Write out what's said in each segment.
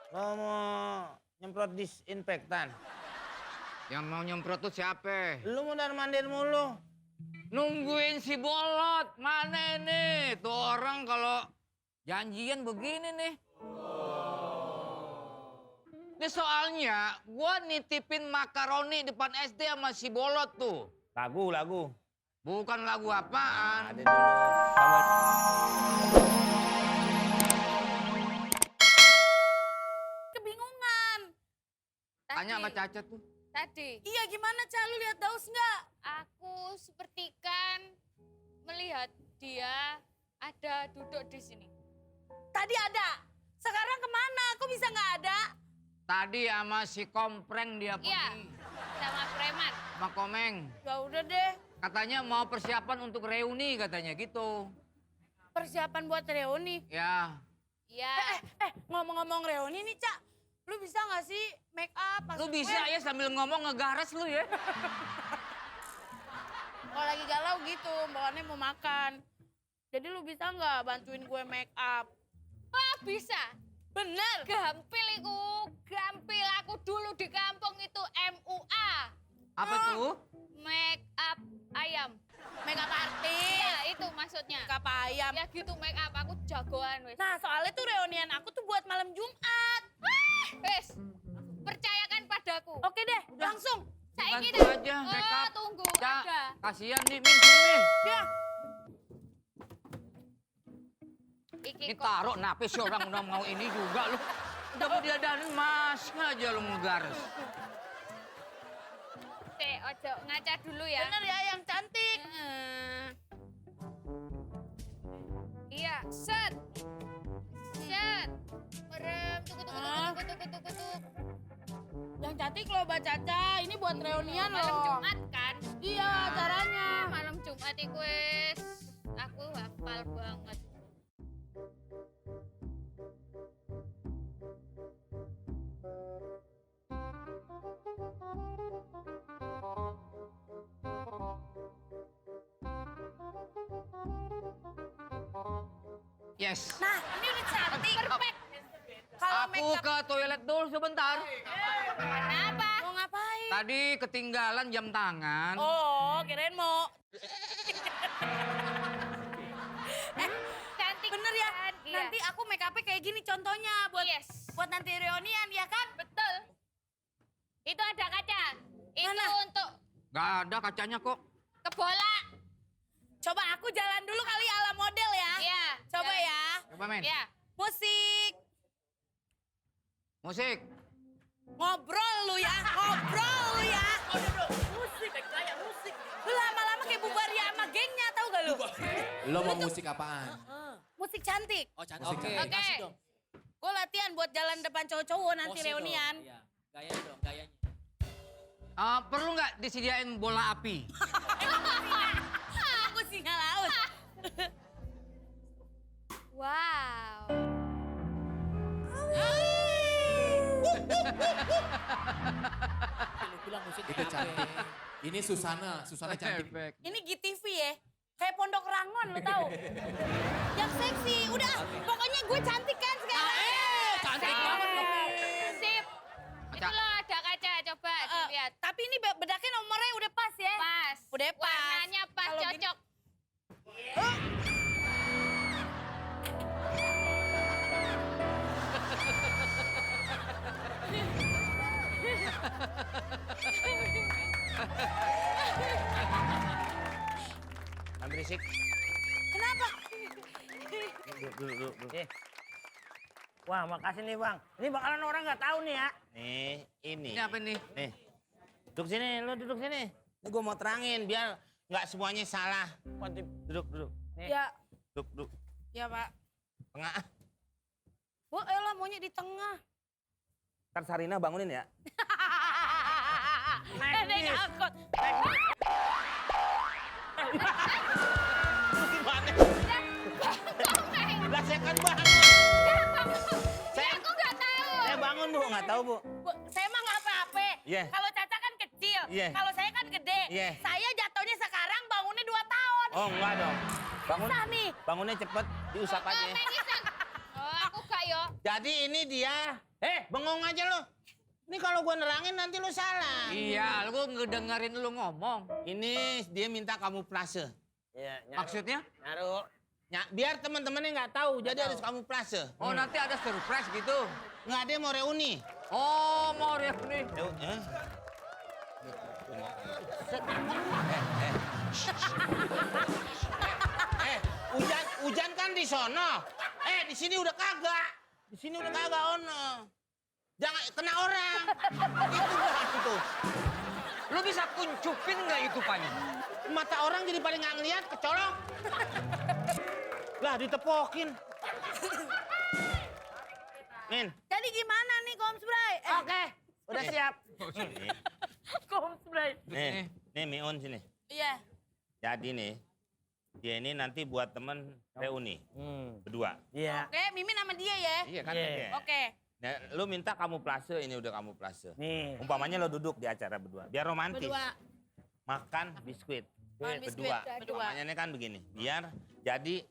Lo mau nyemprot disinfektan? Yang mau nyemprot tuh siapa? Lu mondar-mandir mulu. Nungguin si Bolot. Mana ini? Tuh orang kalau janjian begini nih. Ini soalnya gua nitipin makaroni depan SD sama si Bolot tuh. Lagu. Bukan lagu apaan. Ada dulu. Kebingungan. Tanya sama Caca tuh. Tadi Iya gimana Ca, lu lihat Daus nggak? aku sepertikan melihat dia ada duduk di sini. Tadi ada. Sekarang kemana? Kok bisa nggak ada? Tadi sama si Kompreng dia pergi. Iya, sama preman. Sama Komeng. Ya udah deh. Katanya mau persiapan untuk reuni katanya gitu. Persiapan buat reuni. Ya. Iya. Ngomong-ngomong reuni nih Ca, lu bisa nggak sih make up? Lu bisa ya sambil ngomong ngegaras lu ya. Kalau lagi galau gitu, bawaannya mau makan. Jadi lu bisa nggak bantuin gue make up? Wah, bisa. Bener. Gampil gampil. Aku dulu di kampung itu MUA. Apa tuh? Make up ayam. Make up artis. Iya, itu maksudnya. Make up ayam. Ya gitu make up, aku jagoan wes. Nah soalnya tuh reunian aku tuh buat malam Jumat. Wes, percayakan padaku. Oke deh, langsung. Saiki Bantu dah. aja, Oh, make up. tunggu, Ca, ada. kasihan nih, Min, sini, Min. Ya. Iki Ini kok. taruh nape sih orang udah mau ini juga lu. Udah mau diadain masih aja lu ngegaras. Ojo ngaca dulu ya. Bener ya yang cantik. Iya, set. Set. Merem, tuk. Yang cantik loh Mbak Caca, ini buat reunian Malam loh. Jumat kan? Iya acaranya. Malam Jumat iku wis aku hafal banget. Yes. Nah ini udah cantik. Perfect. Kalau make Aku up. ke toilet dulu sebentar. Kenapa? Mau ngapain? Tadi ketinggalan jam tangan. Oh kirain mau. Cantik Bener ya? kan? Iya. Nanti aku make upnya kayak gini contohnya buat Yes. buat nanti reunian ya kan? Betul. Itu ada kaca. Itu Mana? untuk Gak ada kacanya kok. ke bola. Coba aku jalan dulu kali ala model ya. Iya. Coba jalan. ya. Coba, Men. Iya. Musik. Musik. Ngobrol lu ya, ngobrol lu ya. Musik, kayak musik. Lu lama-lama kayak bubaria sama gengnya, tahu gak lu? Lo mau musik apaan? Musik cantik. Oh cantik. Musik Oke. cantik. Kasih dong. Gue latihan buat jalan depan cowok-cowok nanti Pose dong. reunian. Iya. Gayanya dong, gayanya. Perlu nggak disediain bola api? Aku singa laut. Wow. Lu bilang musik Itu cantik. Ini Susana cantik. Perfect. Ini GTV ya. Kayak Pondok Rangon lu tahu. Yang seksi. Udah, pokoknya gue cantik kan sekarang. Cantik Sip. banget loh. Sip. Itu loh ada kaca, coba dilihat. Tapi ini bedaknya nomornya udah pas ya. Pas. Udah pas. Warnanya pas, Kalau gini- cocok. Jangan berisik. Kenapa? Duduk. Wah, makasih nih, Bang. Ini bakalan orang nggak tahu nih ya. Nih, ini. Ini apa nih? Nih. Duduk sini, lu duduk sini. Ini gue mau terangin biar nggak semuanya salah. Duduk. Nih, Ya, duduk. ya Pak. Tengah. Gue elah maunya di tengah. Ntar Sarina bangunin ya. Naik angkot. Lu gimana? Lah saya kan bangun. Saya aku nggak tahu. Saya bangun, Bu. Nggak tahu, Bu. Saya mah nggak apa-apa. Iya. Kalau Caca kan kecil. Iya. Kalau saya kan gede. Iya. Saya jatuhnya sekarang bangunnya 2 tahun. Oh, enggak dong. Bangun. Susah nih. Bangunnya cepet, diusap aja. Apa ini, Sang? Oh, aku gak ya. Jadi ini dia. Bengong aja lo. Ini kalau gua nerangin nanti lu salah. Iya, lu ngedengerin lu ngomong. Ini dia minta kamuflase. Iya, Maksudnya? Nyaru. Ya, biar teman-temannya nggak tahu, jadi harus kamuflase. Oh, nanti ada surprise gitu. Nggak, dia mau reuni. Oh, mau reuni. Hujan kan di sono. Di sini udah kagak. Di sini udah kagak ono. Jangan kena orang. Itu gak itu. Lu bisa kuncupin nggak itu, Panji? Mata orang jadi pada nggak ngeliat, kecolok. Lah ditepokin. Min. Jadi gimana nih Koms Bray? Oke, udah siap. Koms Bray. Nih Miun sini. Iya. Jadi nih, dia ini nanti buat temen reuni. Berdua. Iya. Oke, Mimin sama dia ya. Iya kan? Iya. Oke. Nah, lu minta kamuflase, ini udah kamuflase. Nih. Umpamanya lo duduk di acara berdua, biar romantis. Berdua. Makan biskuit. Makan biskuit, Berdua. berdua. Umpamanya ini kan begini, biar jadi...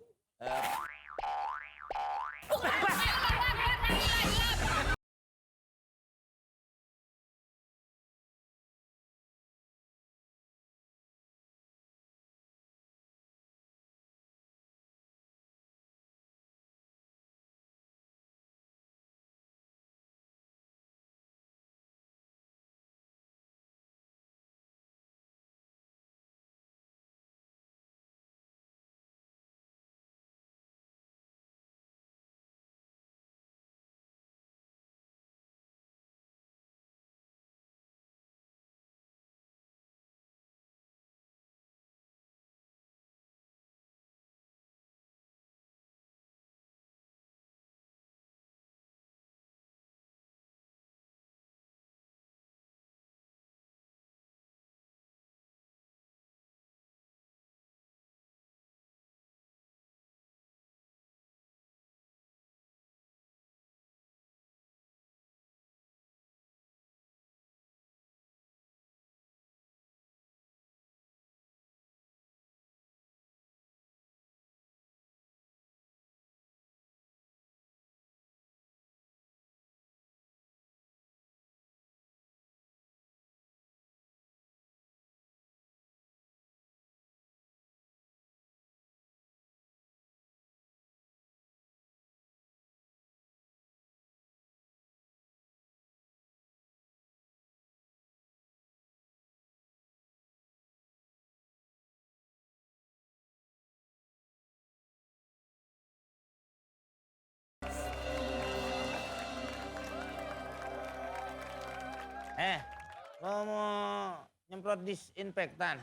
Lo mau nyemprot disinfektan?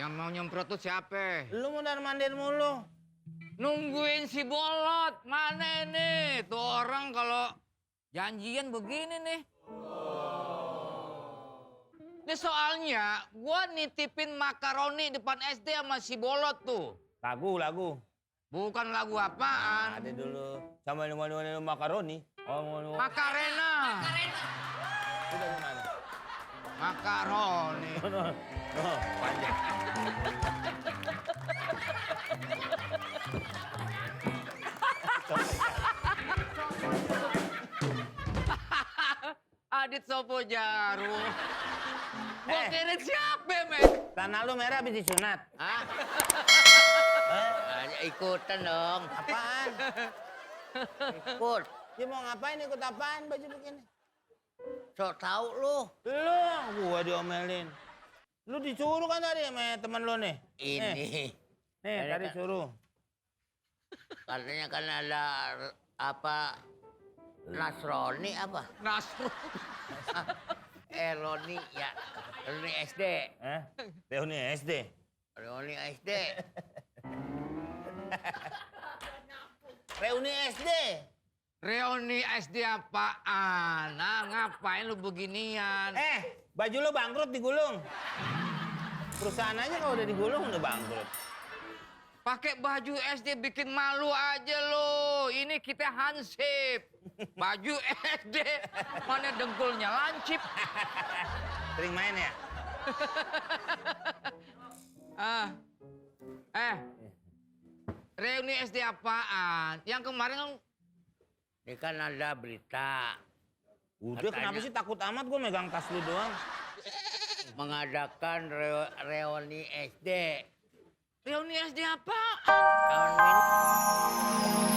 Yang mau nyemprot tuh siapa? Lu mondar-mandir mulu. Nungguin si Bolot. Mana ini? Tuh orang kalau janjian begini nih. Ini soalnya gua nitipin makaroni depan SD sama si Bolot tuh. Lagu. Bukan lagu apaan. Ada dulu. Sama makaroni. Oh, Makarena. Udah gimana? Makaroni. Panjang. Adit Sopo Jaru. Gua kira siapa, men? Tanah lu merah habis disunat. Hah? Ikutan dong. Apaan? Ikut. Dia mau ngapain ikut apaan baju begini? Sok tahu lu. Lu, gua diomelin. Lu disuruh kan tadi sama temen lu nih? Ini. Nih, Ada tadi kan- suruh. Katanya kan ada apa Nasroni apa? Nasru. Roni ya. Roni SD. Reuni SD. Roni SD. Reuni SD. Reuni SD apaan? Nah, ngapain lu beginian? Baju lu bangkrut digulung. Perusahaan aja kalau udah digulung udah bangkrut. Pakai baju SD bikin malu aja lo. Ini kita hansip. Baju SD. Mana dengkulnya lancip. Sering main ya? Reuni SD apaan? Yang kemarin Ini kan ada berita Udah kenapa Katanya- sih takut amat gue megang tas lu doang. mengadakan reuni SD. Reuni SD apa? Tahun ini